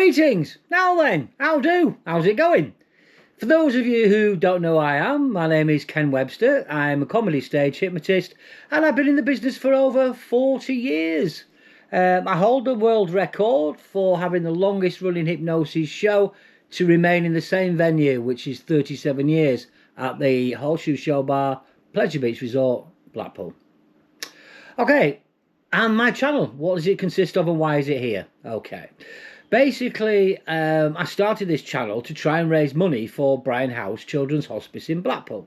Greetings! Now then, how do? How's it going? For those of you who don't know who I am, my name is Ken Webster. I'm a comedy stage hypnotist and I've been in the business for over 40 years. I hold the world record for having the longest running hypnosis show to remain in the same venue, which is 37 years, at the Horseshoe Show Bar, Pleasure Beach Resort, Blackpool. Okay, and my channel, what does it consist of and why is it here? Okay. Basically, I started this channel to try and raise money for Brian House Children's Hospice in Blackpool.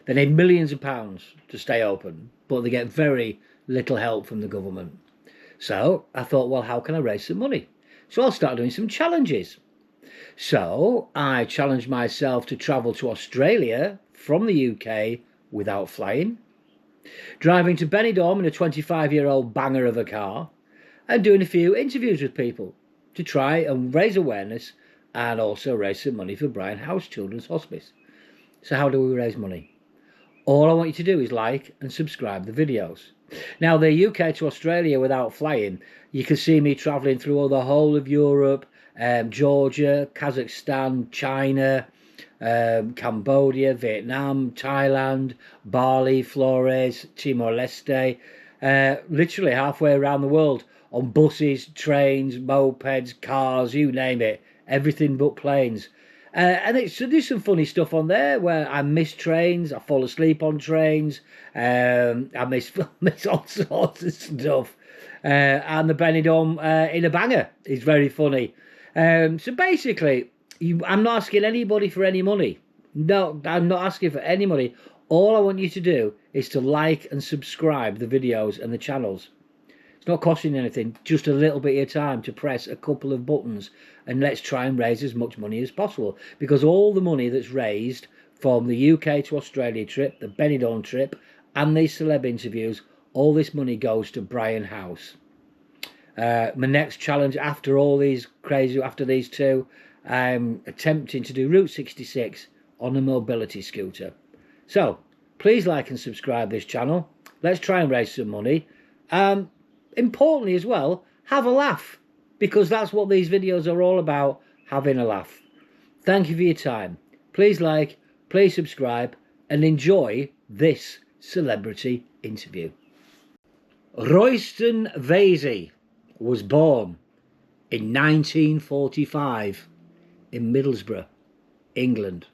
They need millions of pounds to stay open, but they get very little help from the government. So I thought, well, how can I raise some money? So I'll start doing some challenges. So I challenged myself to travel to Australia from the UK without flying, driving to Benidorm in a 25-year-old banger of a car, and doing a few interviews with people to try and raise awareness and also raise some money for Brian House Children's Hospice. So how do we raise money? All I want you to do is like and subscribe the videos. Now, the UK to Australia without flying, you can see me travelling through the whole of Europe, Georgia, Kazakhstan, China, Cambodia, Vietnam, Thailand, Bali, Flores, Timor-Leste, literally halfway around the world, on buses, trains, mopeds, cars, you name it, everything but planes. And there's some funny stuff on there where I miss trains, I fall asleep on trains, I miss all sorts of stuff. And the Benidorm in a banger is very funny. So basically, I'm not asking anybody for any money. No, I'm not asking for any money. All I want you to do is to like and subscribe the videos and the channels. It's not costing anything, just a little bit of your time to press a couple of buttons, and let's try and raise as much money as possible, because all the money that's raised from the UK to Australia trip, the Benidorm trip, and these celeb interviews, all this money goes to Brian House. My next challenge after these two, I'm attempting to do Route 66 on a mobility scooter. So please like and subscribe this channel. Let's try and raise some money. Importantly as well, have a laugh, because that's what these videos are all about, having a laugh. Thank you for your time. Please like, please subscribe, and enjoy this celebrity interview. Royston Vasey was born in 1945 in Middlesbrough, England.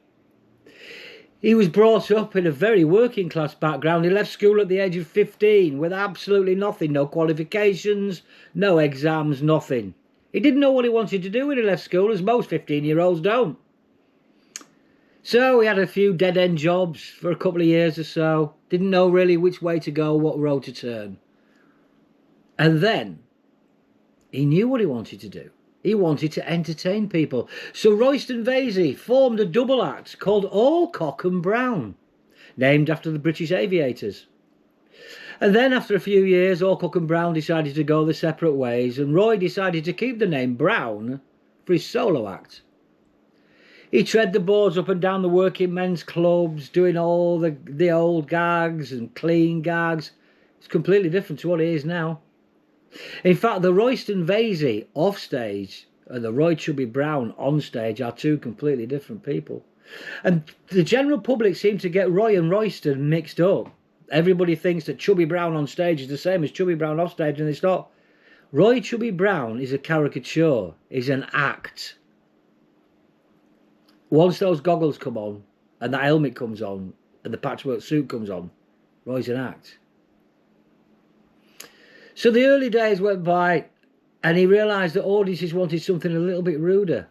He was brought up in a very working class background. He left school at the age of 15 with absolutely nothing, no qualifications, no exams, nothing. He didn't know what he wanted to do when he left school, as most 15-year-olds don't. So he had a few dead-end jobs for a couple of years or so, didn't know really which way to go, what road to turn. And then he knew what he wanted to do. He wanted to entertain people. So Royston Vasey formed a double act called Alcock and Brown, named after the British aviators. And then after a few years, Alcock and Brown decided to go their separate ways, and Roy decided to keep the name Brown for his solo act. He tread the boards up and down the working men's clubs, doing all the old gags and clean gags. It's completely different to what it is now. In fact, the Royston Vasey off stage and the Roy Chubby Brown on stage are two completely different people. And the general public seem to get Roy and Royston mixed up. Everybody thinks that Chubby Brown on stage is the same as Chubby Brown off stage, and it's not. Roy Chubby Brown is a caricature, is an act. Once those goggles come on, and that helmet comes on, and the patchwork suit comes on, Roy's an act. So the early days went by, and he realised that audiences wanted something a little bit ruder.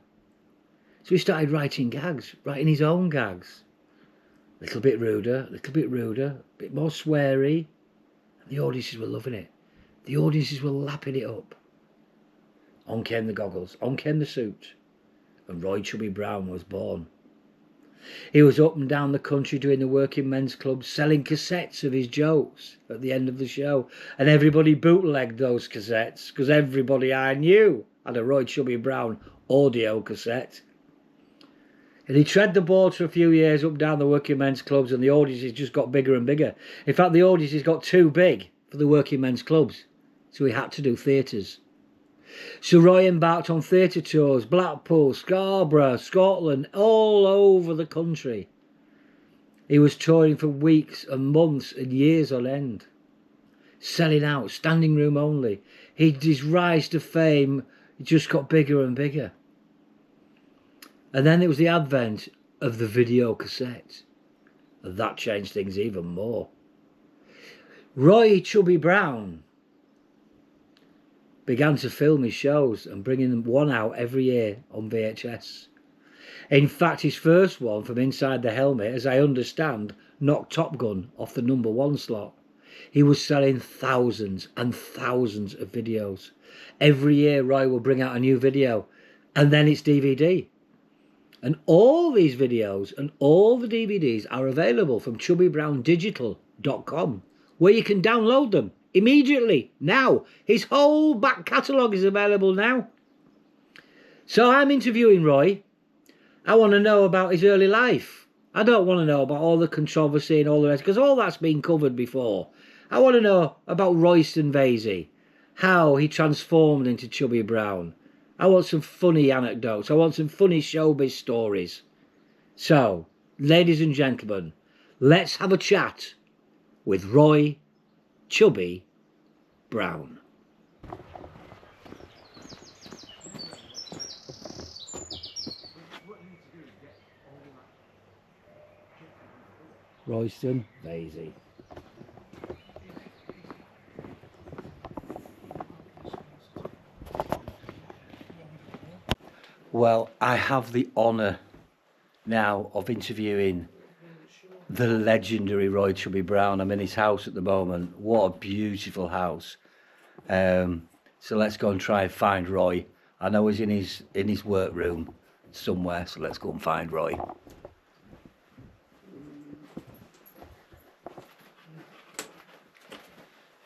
So he started writing gags, writing his own gags. A little bit ruder, a bit more sweary. And the audiences were loving it. The audiences were lapping it up. On came the goggles, on came the suit, and Roy Chubby Brown was born. He was up and down the country doing the working men's clubs, selling cassettes of his jokes at the end of the show. And everybody bootlegged those cassettes, because everybody I knew had a Roy Chubby Brown audio cassette. And he tread the boards for a few years up and down the working men's clubs, and the audiences just got bigger and bigger. In fact, the audiences got too big for the working men's clubs, so he had to do theatres. So Roy embarked on theatre tours, Blackpool, Scarborough, Scotland, all over the country. He was touring for weeks and months and years on end, selling out, standing room only. His rise to fame just got bigger and bigger. And then it was the advent of the video cassette, and that changed things even more. Roy Chubby Brown began to film his shows and bringing one out every year on VHS. In fact, his first one, From Inside the Helmet, as I understand, knocked Top Gun off the #1 slot. He was selling thousands and thousands of videos. Every year Roy will bring out a new video, and then it's DVD. And all these videos and all the DVDs are available from chubbybrowndigital.com, where you can download them immediately, now. His whole back catalogue is available now. So I'm interviewing Roy. I want to know about his early life. I don't want to know about all the controversy and all the rest, because all that's been covered before. I want to know about Royston Vasey, how he transformed into Chubby Brown. I want some funny anecdotes. I want some funny showbiz stories. So, ladies and gentlemen, let's have a chat with Roy Chubby Brown. Royston Vasey. Well, I have the honour now of interviewing the legendary Roy Chubby Brown. I'm in his house at the moment. What a beautiful house. So let's go and try and find Roy. I know he's in his workroom somewhere, so let's go and find Roy.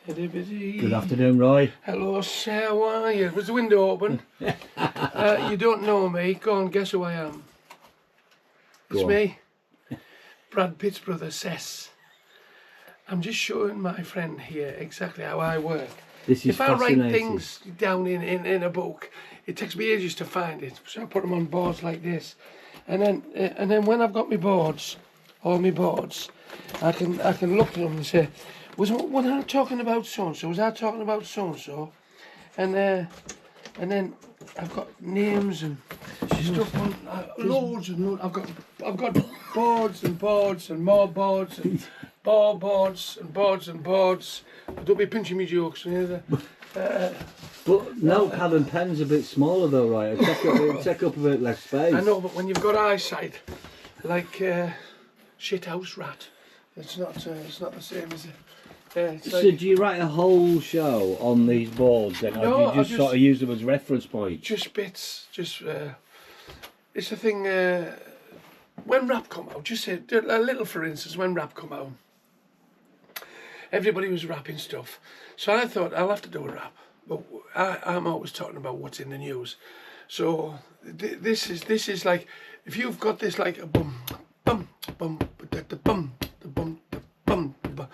Good afternoon, Roy. Hello, sir. How are you? Was the window open? You don't know me. Go on, guess who I am. It's me, Brad Pitt's brother, Sess. I'm just showing my friend here exactly how I work. This is if I fascinating. write things down in a book, it takes me ages to find it. So I put them on boards like this, and then when I've got my boards, all my boards, I can look at them and say, was I talking about so and so? Was I talking about so and so? And then I've got names and stuff on loads and loads. I've got boards and boards and more boards and more boards and boards and boards. But don't be pinching me jokes either. But notepad and pen's a bit smaller though, right? It'll take up a bit less space. I know, but when you've got eyesight like shit house rat, it's not the same as it. So do you write a whole show on these boards then, or No, do you just sort of use them as reference points? Just bits, it's a thing, when rap come out, just say, a little for instance, when rap come out, everybody was rapping stuff, so I thought I'll have to do a rap, but I'm always talking about what's in the news, so this is like, if you've got this like a bum, bum, bum, da da bum, da bum, da bum, da bum.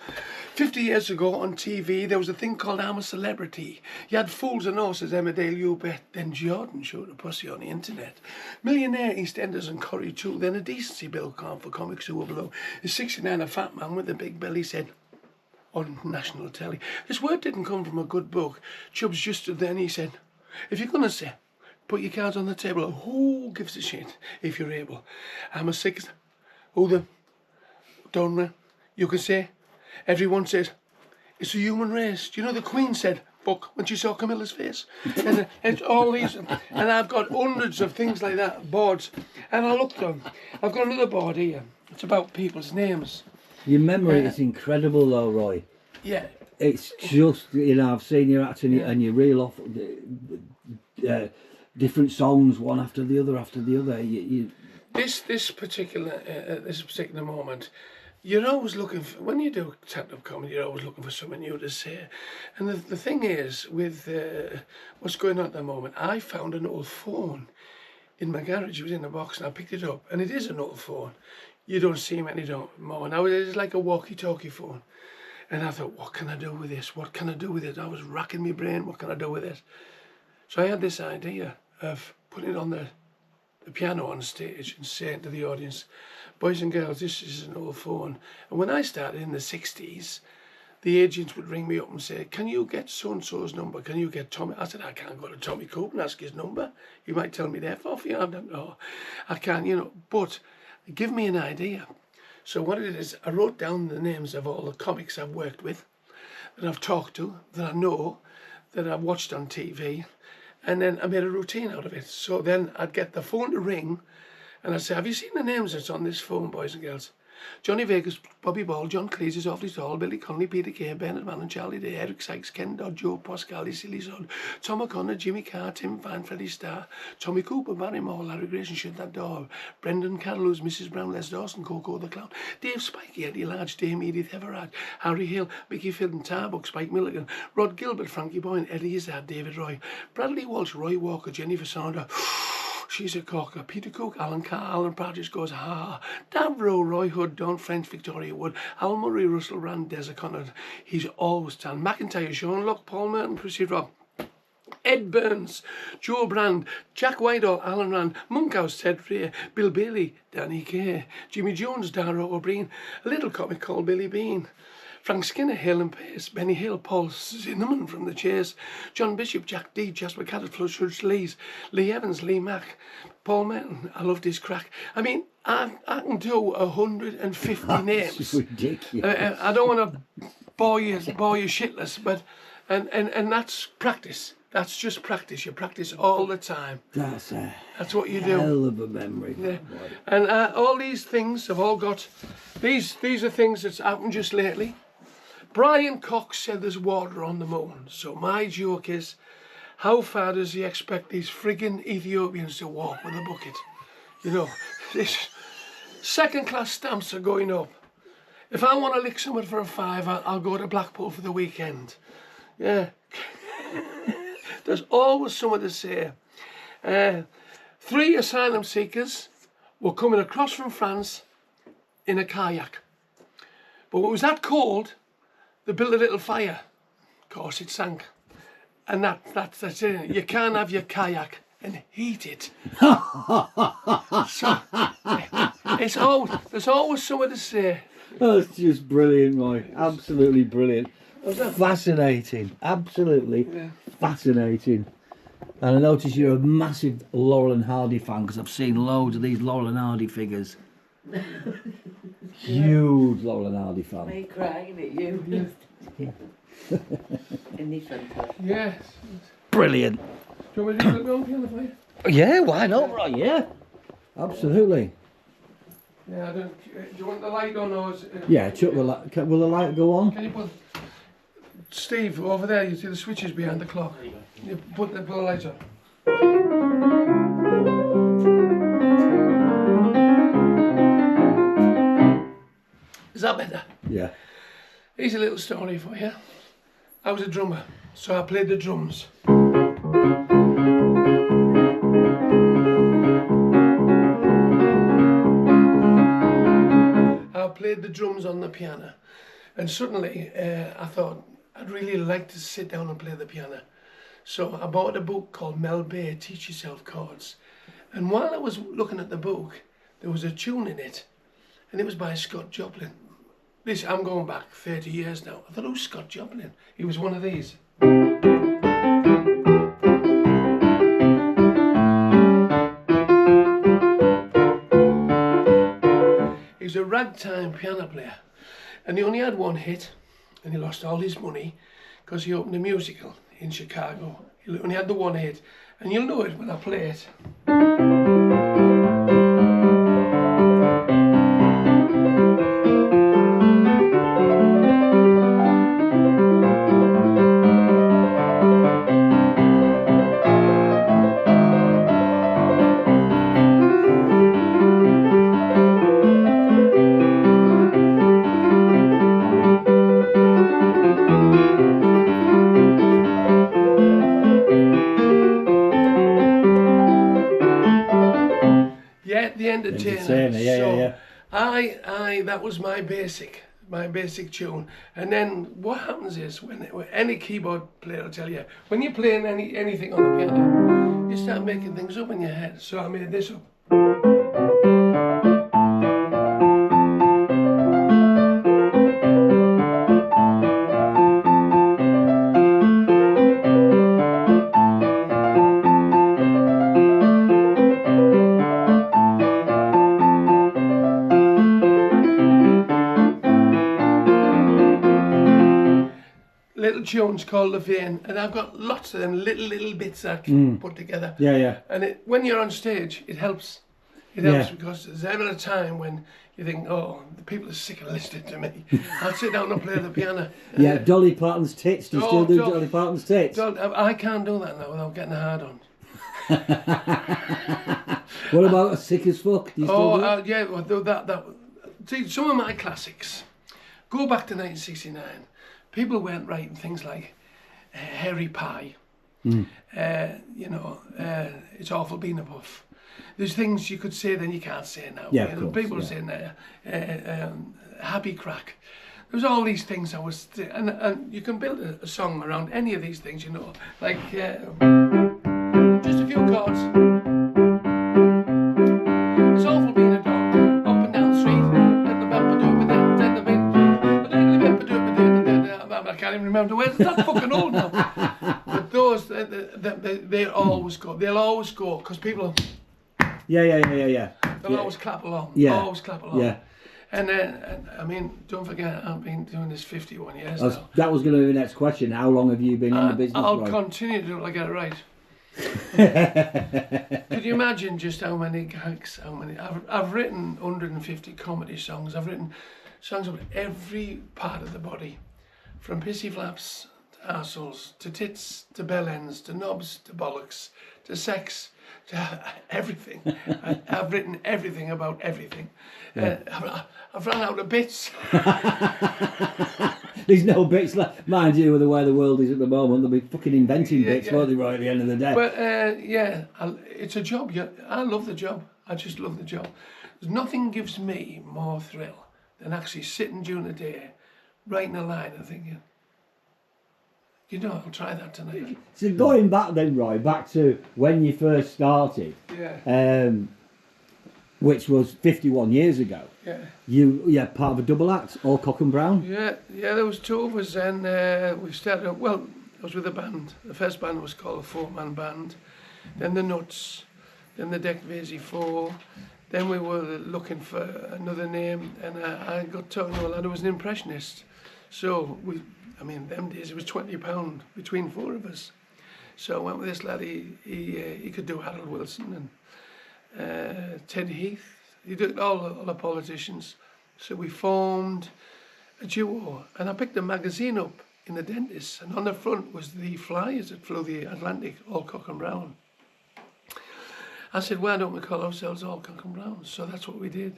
50 years ago on TV, there was a thing called I'm a Celebrity. You had Fools and Horses, Emmerdale, You Bet, then Jordan showed a pussy on the internet. Millionaire EastEnders and Corrie too, then a decency bill calm for comics who were below. A 69, a fat man with a big belly said on national telly, this word didn't come from a good book. Chubbs just stood there and he said, if you're going to say, put your cards on the table, who gives a shit if you're able? I'm a six, who the, don't know, you can say, everyone says, it's a human race. Do you know the Queen said, fuck, when she saw Camilla's face? And it's all these, and I've got hundreds of things like that, boards. And I looked on, I've got another board here. It's about people's names. Your memory is incredible though, Roy. Yeah. It's just, you know, I've seen you acting and you reel off different songs one after the other after the other. This particular moment, you're always looking for, when you do stand-up comedy, you're always looking for something new to say. And the thing is, with what's going on at the moment, I found an old phone in my garage. It was in a box and I picked it up. And it is an old phone. You don't see them anymore. Now it's like a walkie-talkie phone. And I thought, what can I do with this? What can I do with it? I was racking my brain, what can I do with it? So I had this idea of putting it on the piano on stage and saying to the audience, boys and girls, this is an old phone. And when I started in the 60s, the agents would ring me up and say, can you get so-and-so's number? Can you get Tommy? I said, I can't go to Tommy Coop and ask his number. He might tell me that off. I don't know. I can't, but give me an idea. So what it is, I wrote down the names of all the comics I've worked with, that I've talked to, that I know, that I've watched on TV, and then I made a routine out of it. So then I'd get the phone to ring, and I'd say, have you seen the names that's on this phone, boys and girls? Johnny Vegas, Bobby Ball, John Cleese is awfully tall, Billy Connolly, Peter Kay, Bernard Mann and Charlie Day, Eric Sykes, Ken Dodd, Joe Pascal, Silly Sod, Tom O'Connor, Jimmy Carr, Tim Fine, Freddie Starr, Tommy Cooper, Barry Moore, Larry Grayson, Shut That Door, Brendan Carroll, who's Mrs. Brown, Les Dawson, Coco the Clown, Dave Spikey, Eddie Large, Dame Edith Everard, Harry Hill, Mickey Fidden, Tarbuck, Spike Milligan, Rod Gilbert, Frankie Boyne, Eddie Izzard, David Roy, Bradley Walsh, Roy Walker, Jennifer Saunders, she's a corker. Peter Cook, Alan Carr, Alan Partridge goes, ha. Davro, Roy Hood, Don French, Victoria Wood, Al Murray, Russell Rand, Des O'Connor. He's always tan. McIntyre, Sean Locke, Paul Merton, Chrissy Rock, Ed Burns, Joe Brand, Jack Whitehall, Alan Rand, Monkhouse, Ted Freer, Bill Bailey, Danny Kay, Jimmy Jones, Dara O'Brien, a little comic called Billy Bean, Frank Skinner, Hill and Pace, Benny Hill, Paul Zinneman from The Chase, John Bishop, Jack D, Jasper Caddett, Flush Lees, Lee Evans, Lee Mack, Paul Merton. I loved his crack. I mean, I can do 150 names. It's ridiculous. I don't want to bore you shitless, but and that's practice. That's just practice. You practice all the time. That's what you do. hell of a memory. Yeah. And all these things have all got. These are things that's happened just lately. Brian Cox said there's water on the moon. So my joke is, how far does he expect these friggin' Ethiopians to walk with a bucket? You know, this second-class stamps are going up. If I want to lick someone for a fiver, I'll go to Blackpool for the weekend. Yeah. There's always someone to say. 3 asylum seekers were coming across from France in a kayak. But it was that cold, they built a little fire. Of course, it sank. And that's it. You can't have your kayak and heat it. So, there's always someone to say. That's just brilliant, Roy. Absolutely brilliant. Fascinating. Absolutely fascinating. And I notice you're a massive Laurel and Hardy fan, because I've seen loads of these Laurel and Hardy figures. Huge Laurel and Hardy fan. Are you crying at you? In the front. Yes. Brilliant. Do you want me to do it on for you? Yeah, why not, Roy? Yeah. Absolutely. Yeah, do you want the light on or is it, Yeah, chuck the light. Will the light go on? Can you put Steve over there? You see the switches behind the clock. You put the light on. Is that better? Yeah. Here's a little story for you. I was a drummer, so I played the drums. I played the drums on the piano, and suddenly I thought I'd really like to sit down and play the piano. So I bought a book called Mel Bay, Teach Yourself Chords. And while I was looking at the book, there was a tune in it, and it was by Scott Joplin. This, I'm going back 30 years now. I thought, who's Scott Joplin? He was one of these. He was a ragtime piano player, and he only had one hit, and he lost all his money because he opened a musical in Chicago. He only had the one hit, and you'll know it when I play it. Entertainer. Yeah. That was my basic. my basic tune. And then what happens is, when any keyboard player will tell you, when you're playing anything on the piano, you start making things up in your head. So I made this up. Little tunes called The Vein, and I've got lots of them little bits I can put together. Yeah. And when you're on stage, it helps. It helps because there's ever a time when you think, oh, the people are sick of listening to me. I'll sit down and play the piano. Yeah, Dolly Parton's tits. Do you still do Dolly Parton's tits? I can't do that now without getting a hard on. What about A Sick as Fuck? Do you still do it? Yeah, well, that. See, some of my classics go back to 1969. People weren't writing things like hairy pie, it's awful being a buff. There's things you could say then you can't say now. Yeah, of course, people saying happy crack. There's all these things I was, and you can build a song around any of these things, like just a few chords. It's awful being a dog, up and down the street, and the bumper doing and then the I can't even remember the words. It's not fucking old now. But those, they always go. They'll always go because people. Yeah. They'll always clap along. Yeah. Always clap along. Yeah. And I mean, don't forget, I've been doing this 51 years now. That was going to be the next question. How long have you been in the business? I'll continue to do it till I get it right. Could you imagine just how many gags, I've written 150 comedy songs. I've written songs about every part of the body. From pissy flaps to arseholes, to tits, to bell ends, to knobs, to bollocks, to sex, to everything. I've written everything about everything. Yeah. I've run out of bits. There's no bits left. Mind you, with the way the world is at the moment, they'll be fucking inventing bits, won't they, right at the end of the day? But it's a job. I love the job. I just love the job. Nothing gives me more thrill than actually sitting during the day, writing a line and thinking, I'll try that tonight. So going back then, Roy, back to when you first started, which was 51 years ago. Yeah. You part of a double act, all Cock and Brown. Yeah. There was two of us, and we started. Well, I was with a band. The first band was called a 4-man band. Then the Nuts. Then the Deck Vasey 4. Then we were looking for another name, and I got talking to a lad who was an impressionist. So them days it was £20 between 4 of us. So I went with this lad. He could do Harold Wilson and Ted Heath. He did all the politicians. So we formed a duo, and I picked a magazine up in the dentist, and on the front was the flyers that flew the Atlantic, all Cock and Brown. I said, why don't we call ourselves all Cock and Brown? So that's what we did.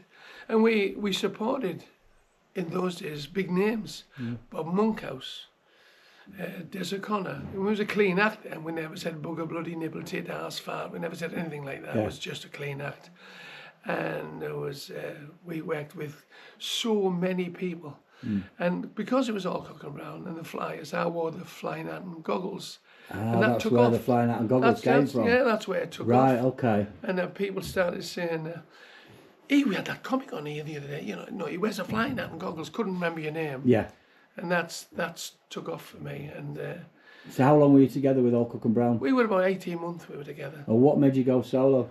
And we supported, in those days, big names. Bob Monkhouse, Des O'Connor. It was a clean act, and we never said bugger, bloody, nipple, tit, arse, fart. We never said anything like that. It was just a clean act. And there was, we worked with so many people. And because it was all Cock and Brown and the flyers, I wore the flying hat and goggles. And that that's took where off. the flying hat and goggles came from. Yeah, that's where it took off. Right, okay. And then people started saying, hey, we had that comic on here the other day, he wears a flying hat and goggles, couldn't remember your name. Yeah. And that's took off for me. And so how long were you together with all Cock and Brown? We were about 18 months we were together. And what made you go solo?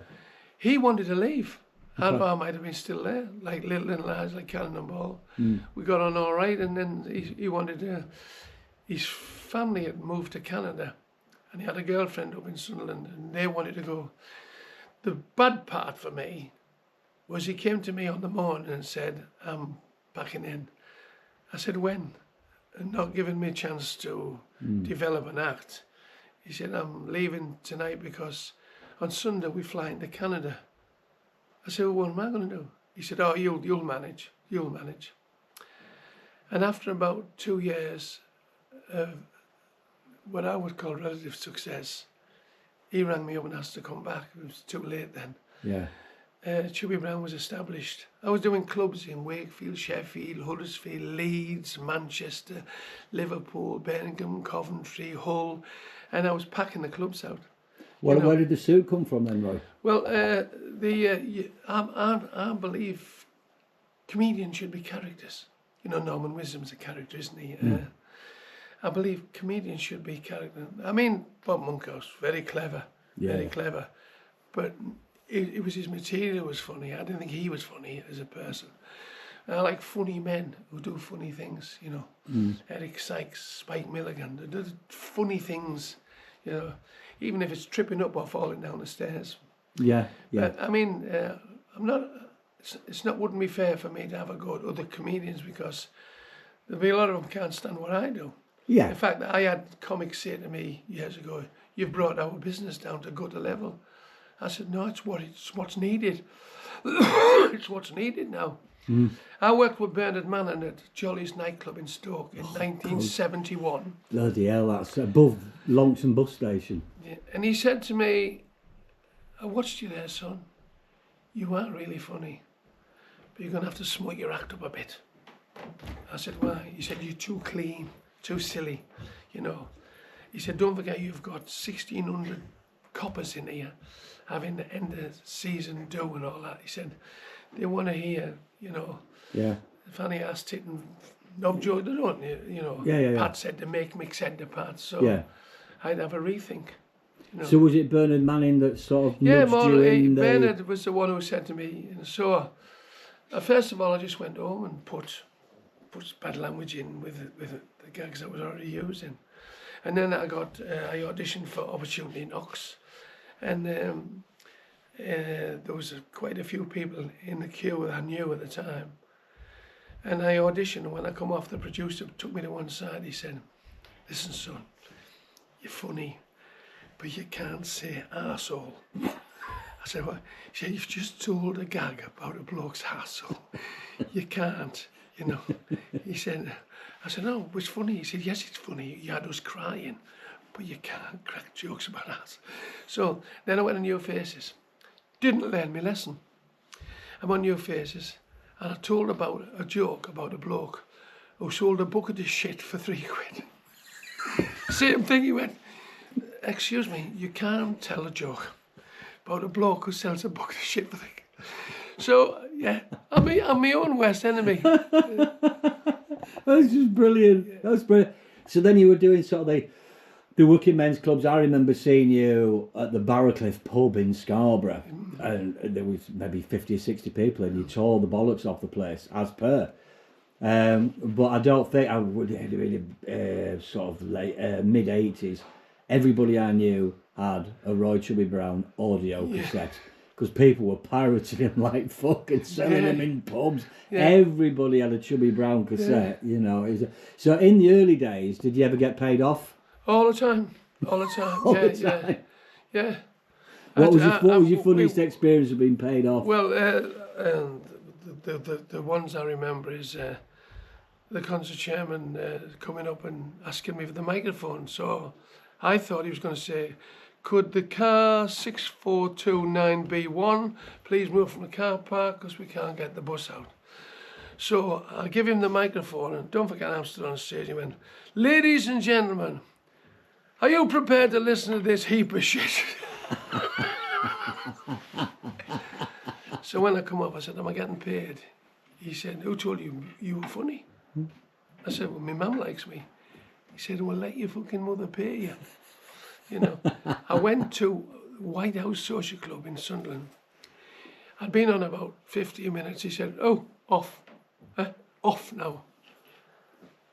He wanted to leave. I might have been still there, like little and large, like Cannonball. We got on all right, and then he wanted to. His family had moved to Canada, and he had a girlfriend up in Sunderland, and they wanted to go. The bad part for me was he came to me on the morning and said, I'm backing in. I said, when? And not giving me a chance to develop an act. He said, I'm leaving tonight because on Sunday we fly into Canada. I said, well, what am I going to do? He said, oh, you'll manage. And after about 2 years of what I would call relative success, he rang me up and asked to come back. It was too late then. Yeah. Chubby Brown was established. I was doing clubs in Wakefield, Sheffield, Huddersfield, Leeds, Manchester, Liverpool, Birmingham, Coventry, Hull, and I was packing the clubs out. Where did the suit come from then, Roy? Well, I believe comedians should be characters. You know, Norman Wisdom's a character, isn't he? I believe comedians should be characters. I mean, Bob Monkhouse, very clever, very clever, but it was his material was funny. I didn't think he was funny as a person. I like funny men who do funny things, you know. Eric Sykes, Spike Milligan, they do funny things, you know, even if it's tripping up or falling down the stairs. Yeah. But, I mean, I'm not. Wouldn't be fair for me to have a go at other comedians because there'll be a lot of them can't stand what I do. Yeah. In fact, I had comics say to me years ago, "You've brought our business down to gutter level." I said, "No, it's what's needed. It's what's needed now." I worked with Bernard Manning at Jolly's nightclub in Stoke in 1971. Bloody hell, that's above Longton bus station. Yeah. And he said to me, "I watched you there, son. You are really funny, but you're going to have to smut your act up a bit." I said, "Why?" He said, "You're too clean, too silly, you know." He said, "Don't forget you've got 1,600 coppers in here having the end of season do and all that." He said, "They want to hear, you know, funny ass tit and knob joke, they don't, you know." Pat said to make Mick said to Pat, so I'd have a rethink. You know. So was it Bernard Manning that sort of nudged you in Bernard was the one who said to me, so first of all I just went home and put bad language in with the gags I was already using. And then I auditioned for Opportunity Knocks, and there was quite a few people in the queue that I knew at the time. And I auditioned, and when I come off, the producer took me to one side. He said, "Listen, son, you're funny, but you can't say arsehole." I said, "What?" He said, "You've just told a gag about a bloke's arsehole. You can't, you know." He said, I said, "No, it's funny." He said, "Yes, it's funny. You had us crying, but you can't crack jokes about us." So then I went on New Faces. Didn't learn my lesson. I'm on New Faces, and I told about a joke about a bloke who sold a bucket of shit for £3. Same thing, he went, "Excuse me, you can't tell a joke about a bloke who sells a bucket of shit for £3." So, yeah, I'm my own worst enemy. That's just brilliant. That's brilliant. So then you were doing sort of the working men's clubs. I remember seeing you at the Barrowcliff pub in Scarborough, and there was maybe 50 or 60 people, and you tore the bollocks off the place, as per. But I don't think I would really sort of late mid-80s. Everybody I knew had a Roy Chubby Brown audio cassette, because people were pirating him like fuck and selling them in pubs. Everybody had a Chubby Brown cassette, you know. So in the early days, did you ever get paid off? All the time. All the time. Yeah. What was your funniest experience of being paid off? Well, the ones I remember is the concert chairman coming up and asking me for the microphone. So I thought he was going to say, "Could the car 6429B1 please move from the car park because we can't get the bus out?" So I give him the microphone, and don't forget I'm still on stage. He went, "Ladies and gentlemen, are you prepared to listen to this heap of shit?" So when I come up, I said, "Am I getting paid?" He said, "Who told you you were funny?" I said, "Well, my mum likes me." He said, "Well, let your fucking mother pay you." You know, I went to White House Social Club in Sunderland. I'd been on about 50 minutes. He said, "Oh, off. Off now."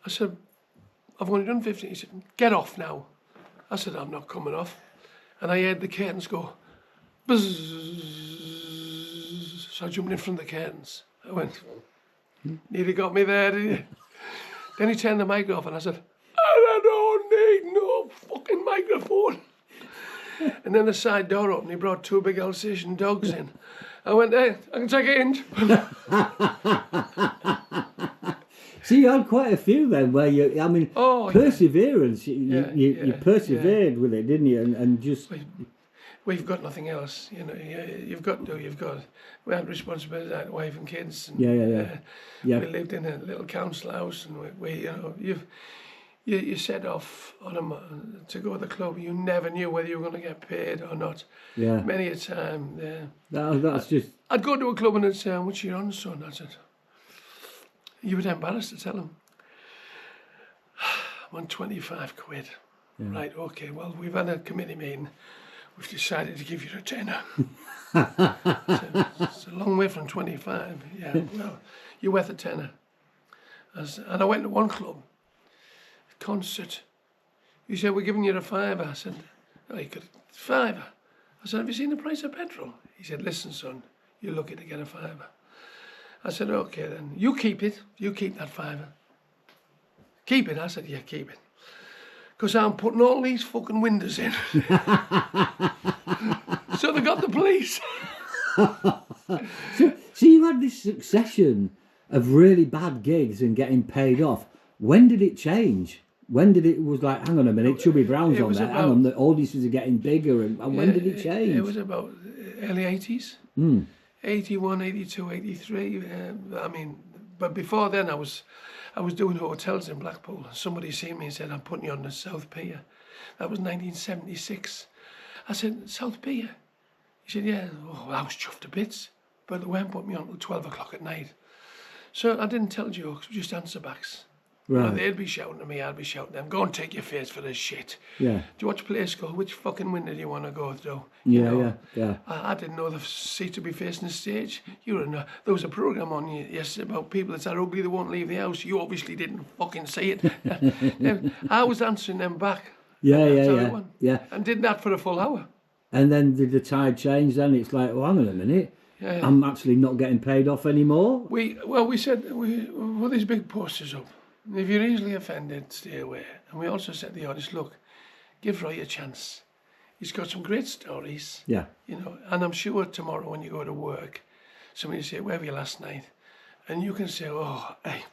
I said, "I've only done 50. He said, "Get off now." I said, "I'm not coming off." And I heard the curtains go, buzz. So I jumped in front of the curtains. I went, "Nearly got me there, did you?" Then he turned the mic off, and I said, "I don't need no fucking microphone." And then the side door opened. He brought two big Alsatian dogs in. I went, "Hey, I can take a hint." So you had quite a few then, where perseverance. You persevered with it, didn't you? And just we've got nothing else. You know, you've got to. We had responsibilities like wife and kids. And, Yeah. We lived in a little council house, and we you know, you set off on to go to the club. You never knew whether you were going to get paid or not. Yeah. Many a time. That's just. I'd go to a club and they'd say, "How much are you on, son?" I said, "You would embarrassed to tell them." "I'm on 25 quid. Yeah. Right, okay, well, we've had a committee meeting. We've decided to give you a tenner. It's a long way from 25. Yeah, well, you're worth a tenner. And I went to one club, concert. He said, "We're giving you a fiver." I said, "Oh, you could, fiver." I said, "Have you seen the price of petrol?" He said, "Listen, son, you're lucky to get a fiver." I said, "Okay then, you keep it. You keep that fiver." "Keep it?" I said, "Yeah, keep it. Because I'm putting all these fucking windows in." So they got the police. So you had this succession of really bad gigs and getting paid off. When did it change? When did it was like, hang on a minute, Chubby Brown's on there. Hang on, the audiences are getting bigger. And when did it change? It was about early 80s. 81, 82, 83. I mean, but before then I was doing hotels in Blackpool. Somebody seen me and said, "I'm putting you on the South Pier." That was 1976. I said, "South Pier?" He said, "Yeah." Oh, I was chuffed to bits. But they won't put me on till 12 o'clock at night. So I didn't tell jokes, just answer backs. Right. You know, they'd be shouting at me, I'd be shouting at them, "Go and take your face for this shit. Yeah. Do you watch Play School? Which fucking window do you want to go through?" Yeah. I didn't know the seat to be facing the stage. There was a programme on yesterday about people that are ugly, they won't leave the house. You obviously didn't fucking see it. I was answering them back. Yeah. And did that for a full hour. And then did the tide change then? It's like, well, hang on a minute. Yeah. I'm actually not getting paid off anymore. We said, we put these big posters up. If you're easily offended, stay away. And we also said to the audience, look, give Roy a chance. He's got some great stories. Yeah. You know, and I'm sure tomorrow when you go to work, somebody will say, "Where were you last night?" And you can say, "Oh, hey,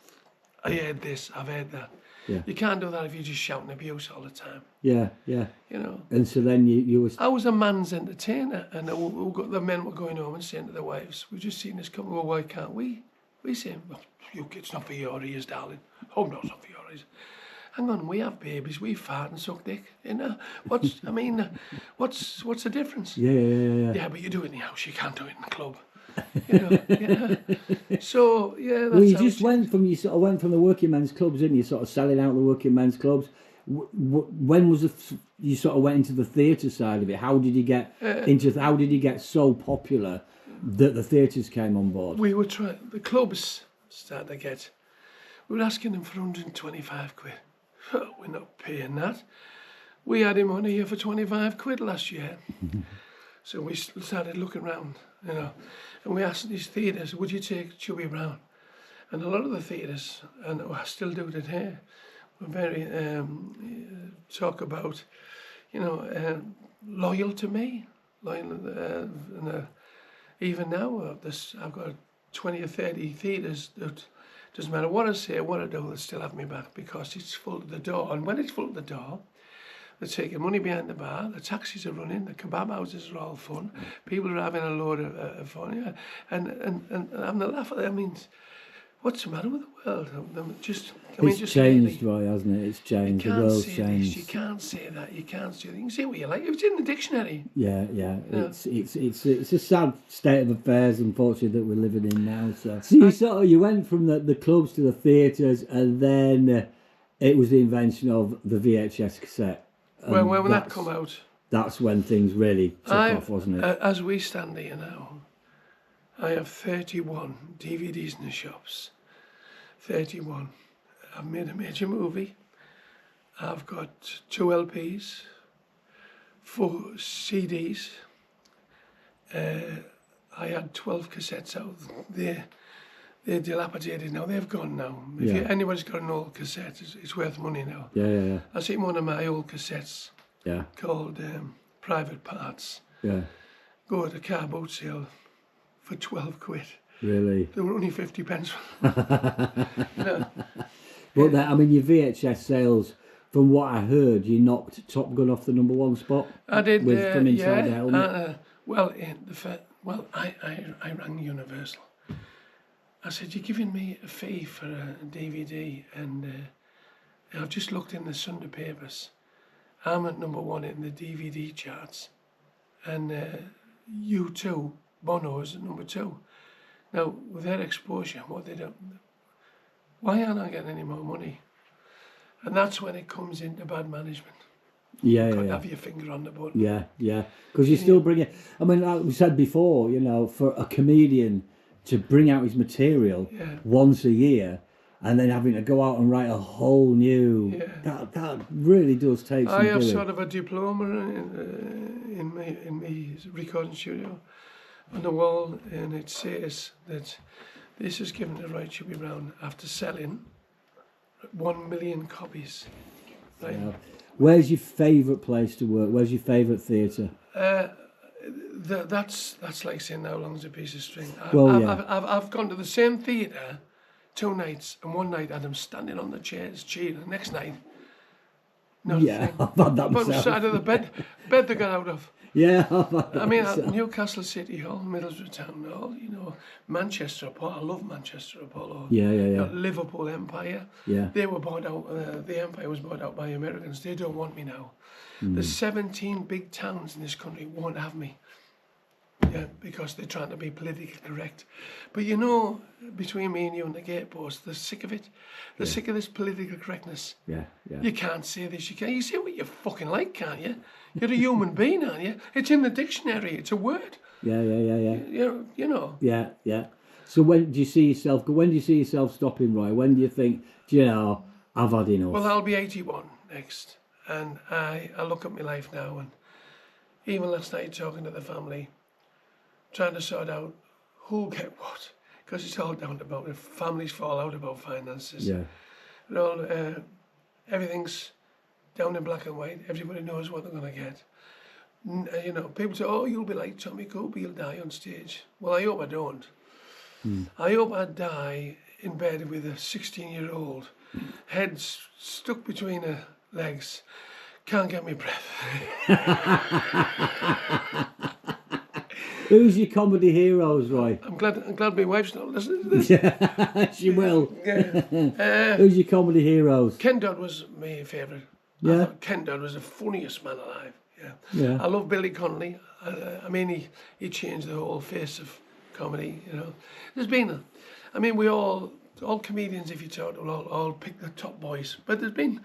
I heard this, I've heard that." Yeah. You can't do that if you're just shouting abuse all the time. Yeah. You know. And so then you was. I was a man's entertainer, and the men were going home and saying to their wives, "We've just seen this coming. Well, why can't we?" We say, "Well, it's not for your ears, darling." "Oh, no, it's not for your ears." Hang on, we have babies, we fart and suck dick. You know, what's the difference? Yeah. Yeah, but you do it in the house, you can't do it in the club. You know, yeah. So, yeah, that's Well, you how just went from the working men's clubs, didn't you? Sort of selling out the working men's clubs. When was you sort of went into the theatre side of it? How did you get How did you get so popular that the theatres came on board? We were trying. The clubs started to get. We were asking them for 125 quid. We're not paying that. We had him on here for 25 quid last year. So we started looking around, you know, and we asked these theatres, "Would you take Chubby Brown?" And a lot of the theatres, and I still do it here, were very talk about, you know, loyal to me, even now I've got 20 or 30 theatres that doesn't matter what I say or what I do, they still have me back because it's full to the door. And when it's full to the door, they're taking money behind the bar, the taxis are running, the kebab houses are all fun, people are having a load of fun, yeah. And I'm the laugh at them. I mean, what's the matter with the world? It's changed, Roy, hasn't it? It's changed. The world's changed. You can't say that. You can't say that. You can say what you like. It's in the dictionary. Yeah. It's a sad state of affairs, unfortunately, that we're living in now. So you went from the clubs to the theatres, and then it was the invention of the VHS cassette. When that come out, that's when things really took off, wasn't it? As we stand here now, I have 31 DVDs in the shops. 31. I've made a major movie. I've got 2 LPs, 4 CDs. I had 12 cassettes out. They're dilapidated now. They've gone now. If anybody's got an old cassette, it's worth money now. Yeah. I seen one of my old cassettes. Yeah. Called Private Parts. Yeah. Go at a car boot sale for 12 quid. Really? They were only 50 pence. But your VHS sales from what I heard, you knocked Top Gun off the #1 spot. I did. From inside the yeah. helmet. I rang Universal. I said, "You're giving me a fee for a DVD, and I've just looked in the Sunday papers. I'm at #1 in the DVD charts, and U2, Bono is at #2. Now, with their exposure, what they do, why aren't I getting any more money?" And that's when it comes into bad management. Yeah, You yeah, can't yeah. have your finger on the button. Yeah, yeah. Because you still bring it. I mean, like we said before, you know, for a comedian to bring out his material Yeah. once a year and then having to go out and write a whole new. Yeah. That really does take some I have doing. sort of a diploma in my recording studio on the wall, and it says that this is given to Roy Chubby Brown after selling 1 million copies. Right? Yeah. Where's your favourite place to work? Where's your favourite theatre? That's like saying how long's a piece of string. I've gone to the same theatre 2 nights, and one night I had them standing on the chairs cheering. The next night, nothing. Yeah, I've had that But on the myself. side of the bed they got out of. Yeah, I've had that I mean, myself. Newcastle City Hall, Middlesbrough Town Hall, you know, Manchester Apollo. I love Manchester Apollo. Yeah, yeah, You know, yeah. Liverpool Empire. Yeah. They were bought out. The Empire was bought out by Americans. They don't want me now. The 17 big towns in this country won't have me. Yeah, because they're trying to be politically correct. But you know, between me and you and the gatepost, they're sick of it. They're sick of this political correctness. Yeah, yeah. You can't say this, you can't. You say what you fucking like, can't you? You're a human being, aren't you? It's in the dictionary, it's a word. Yeah, yeah, yeah, yeah. You know. Yeah, yeah. So when do you see yourself stopping, Roy? When do you think, do you know, I've had enough? Well, I'll be 81 next. And I look at my life now, and even last night talking to the family, trying to sort out who'll get what. Because it's all down about if families fall out about finances. Yeah. And all, everything's down in black and white. Everybody knows what they're going to get. You know, people say, "Oh, you'll be like Tommy Cooper, you'll die on stage." Well, I hope I don't. I hope I die in bed with a 16-year-old, head stuck between her legs, can't get me breath. Who's your comedy heroes, Roy? I'm glad my wife's not listening to this. Yeah, she will. Yeah. Who's your comedy heroes? Ken Dodd was my favourite. Yeah. I thought Ken Dodd was the funniest man alive. Yeah. Yeah. I love Billy Connolly. I mean, he changed the whole face of comedy. You know, there's been, we all comedians, if you talk, will all pick the top boys. But there's been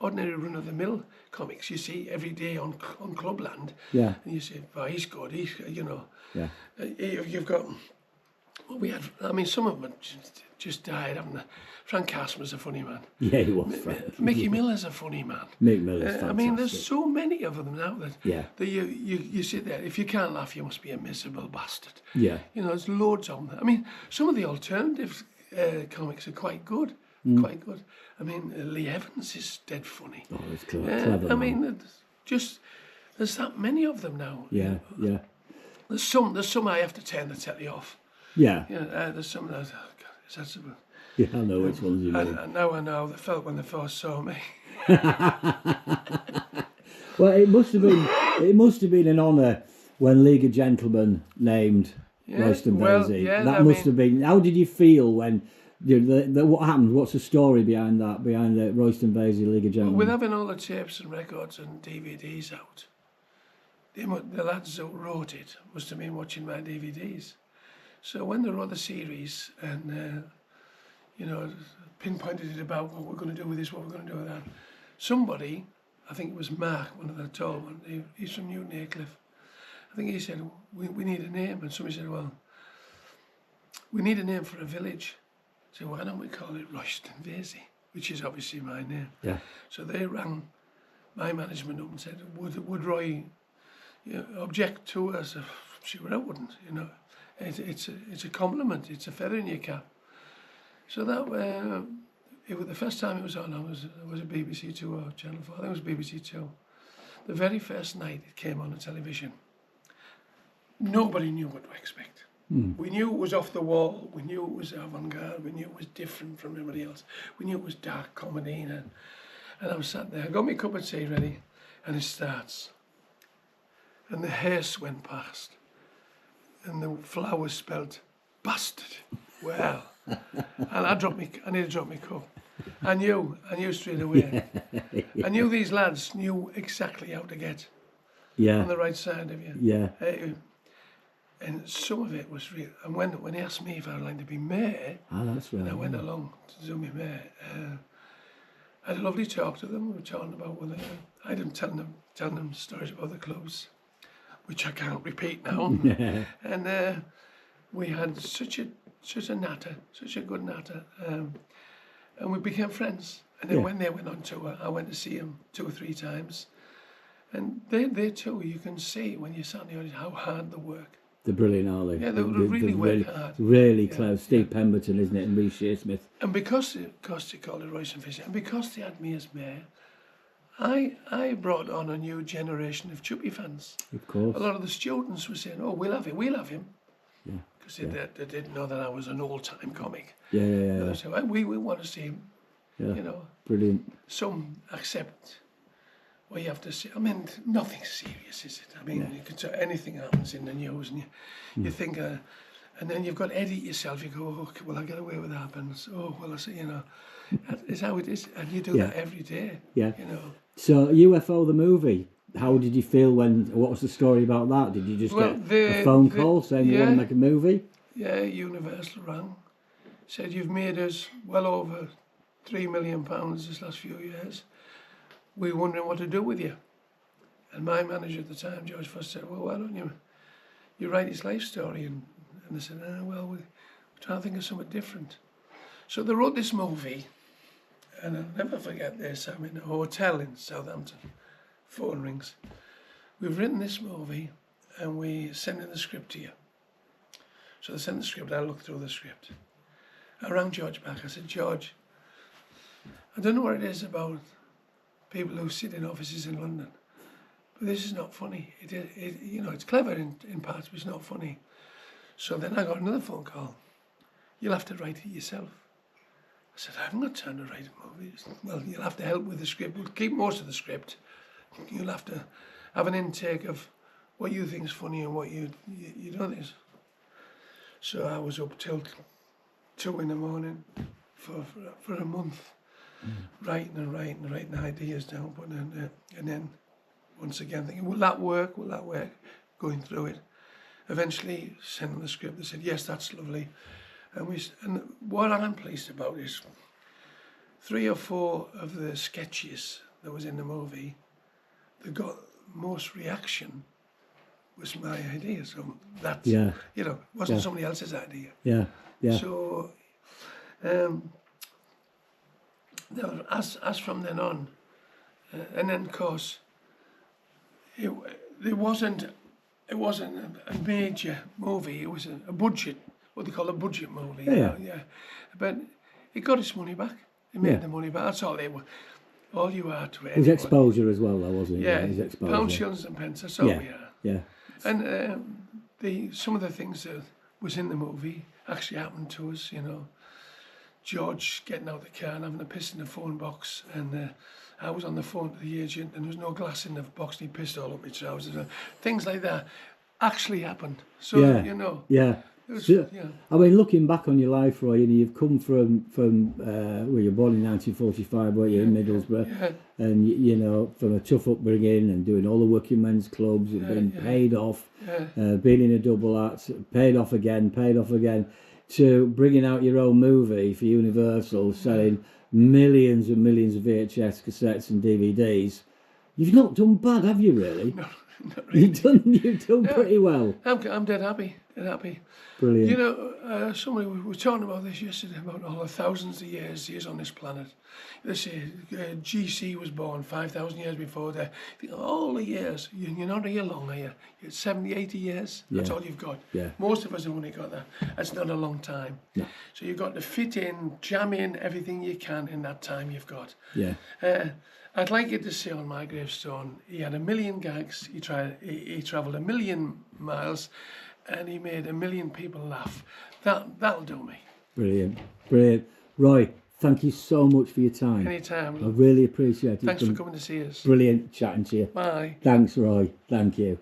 ordinary run of the mill comics you see every day on Clubland. Yeah. And you say, "Oh, he's good. He's you know." Yeah. You've got. Well, we had. Some of them just died, haven't they? Frank Castleman's a funny man. Yeah, he was. Frank. Mickey Miller's a funny man. Mick Miller's fantastic. There's so many of them now that Yeah. you sit there. If you can't laugh, you must be a miserable bastard. Yeah. You know, there's loads of them. Some of the alternative comics are quite good. Quite good. Lee Evans is dead funny. Oh, it's clever. Man. There's that many of them now. Yeah, yeah. There's some I have to turn the telly off. Yeah. There's some that, oh God, is that something? Yeah, I know which ones you mean. And now I know how they felt when they first saw me. Well, it must have been an honour when League of Gentlemen named Royston Vasey. That must have been. How did you feel when? What happened? What's the story behind that? Behind the Royston Vasey League of Gentlemen? With having all the tapes and records and DVDs out, the lads who wrote it must have been watching my DVDs. So when they wrote the series and pinpointed it about what we're going to do with this, what we're going to do with that, somebody, I think it was Mark, one of the tall ones, he's from Newton Aycliffe. I think he said, we need a name, and somebody said, well, we need a name for a village. So why don't we call it Royston Vasey, which is obviously my name. Yeah. So they rang my management up and said, would Roy object to us? Sure, I wouldn't. It's a compliment. It's a feather in your cap. So that it was the first time it was on. It was a BBC Two or Channel 4. I think it was BBC Two. The very first night it came on the television, nobody knew what to expect. We knew it was off the wall. We knew it was avant-garde. We knew it was different from everybody else. We knew it was dark comedy. And I'm sat there, I got my cup of tea ready, and it starts. And the hearse went past, and the flowers spelt bastard. Well, and I need to drop my cup. I knew straight away. I knew these lads knew exactly how to get on the right side of you. Yeah. And some of it was real. And when he asked me if I would like to be mayor, That's right. and I went along to do my mayor, I had a lovely talk to them. We were talking about what they I didn't tell them stories about the clubs, which I can't repeat now. And we had such a natter, such a good natter, and we became friends. And then when they went on tour, I went to see them 2 or 3 times. And they too, you can see when you sat in the audience how hard they work. They're brilliant, aren't they? Yeah, they really work hard. Really close. Steve Pemberton, isn't it? And Reece Shearsmith. And because they called it Royce and Fisher, and because they had me as mayor, I brought on a new generation of Chubby fans. Of course. A lot of the students were saying, "Oh, we'll have him." Yeah. Because they didn't know that I was an old-time comic. Yeah. They said, well, we want to see him. Yeah. You know. Brilliant. Some accept. Well, you have to see. I mean, nothing serious, is it? I mean, you can tell anything happens in the news, and you think, and then you've got to edit yourself. You go, oh, well, I get away with that, and oh, well, I see, you know, it's how it is, and you do that every day. Yeah. You know. So UFO the movie. How did you feel what was the story about that? Did you just get a phone call saying you want to make a movie? Yeah, Universal rang. Said, you've made us well over £3 million this last few years. We're wondering what to do with you. And my manager at the time, George Foster, said, well, why don't you write his life story? And I said, well, we're trying to think of something different. So they wrote this movie, and I'll never forget this. I'm in a hotel in Southampton. Phone rings. We've written this movie, and we send in the script to you. So they sent the script. I looked through the script. I rang George back. I said, George, I don't know what it is about people who sit in offices in London, but this is not funny. It's clever in parts, but it's not funny. So then I got another phone call. You'll have to write it yourself. I said, I haven't got time to write a movie. Well, you'll have to help with the script. We'll keep most of the script. You'll have to have an intake of what you think is funny and what you don't think. So I was up till 2 in the morning for a month, writing ideas down, and then once again thinking, will that work? Going through it. Eventually sending the script, they said, yes, that's lovely. And what I'm pleased about is 3 or 4 of the sketches that was in the movie that got most reaction was my idea. So that's, wasn't somebody else's idea. Yeah. So, as from then on, and then of course, it wasn't a major movie. It was a budget, what they call a budget movie. Yeah. But it got its money back. It made the money back. That's all they were. All you are to it. It was exposure as well, though, wasn't it? Yeah, it was exposure. Pounds, shillings and pence, that's all we are. Yeah. And some of the things that was in the movie actually happened to us, you know. George getting out of the car and having a piss in the phone box, and I was on the phone to the agent and there was no glass in the box and he pissed all up my trousers. Things like that actually happened. So, you know. Yeah. I mean, looking back on your life, Roy, you've come from well, you were born in 1945, weren't you, in Middlesbrough, and you know, from a tough upbringing and doing all the working men's clubs and being paid off, being in a double act, paid off again, to bringing out your own movie for Universal, selling millions and millions of VHS cassettes and DVDs. You've not done bad, have you? Really? No, not really. You've done pretty well. I'm dead happy. Brilliant. You know, somebody we were talking about this yesterday, about all the thousands of years on this planet. They say GC was born 5,000 years before that. All the years, you're not here long, are you? You're 70, 80 years. That's all you've got. Yeah. Most of us have only got that. That's not a long time. No. So you've got to fit in, jam in everything you can in that time you've got. Yeah. I'd like you to say on my gravestone, he had 1 million gags. He travelled 1 million miles. And he made 1 million people laugh. That'll do me. Brilliant. Roy, Thank you so much for your time. Anytime. I really appreciate it. Thanks for coming to see us. Brilliant chatting to you. Bye. Thanks, Roy. Thank you.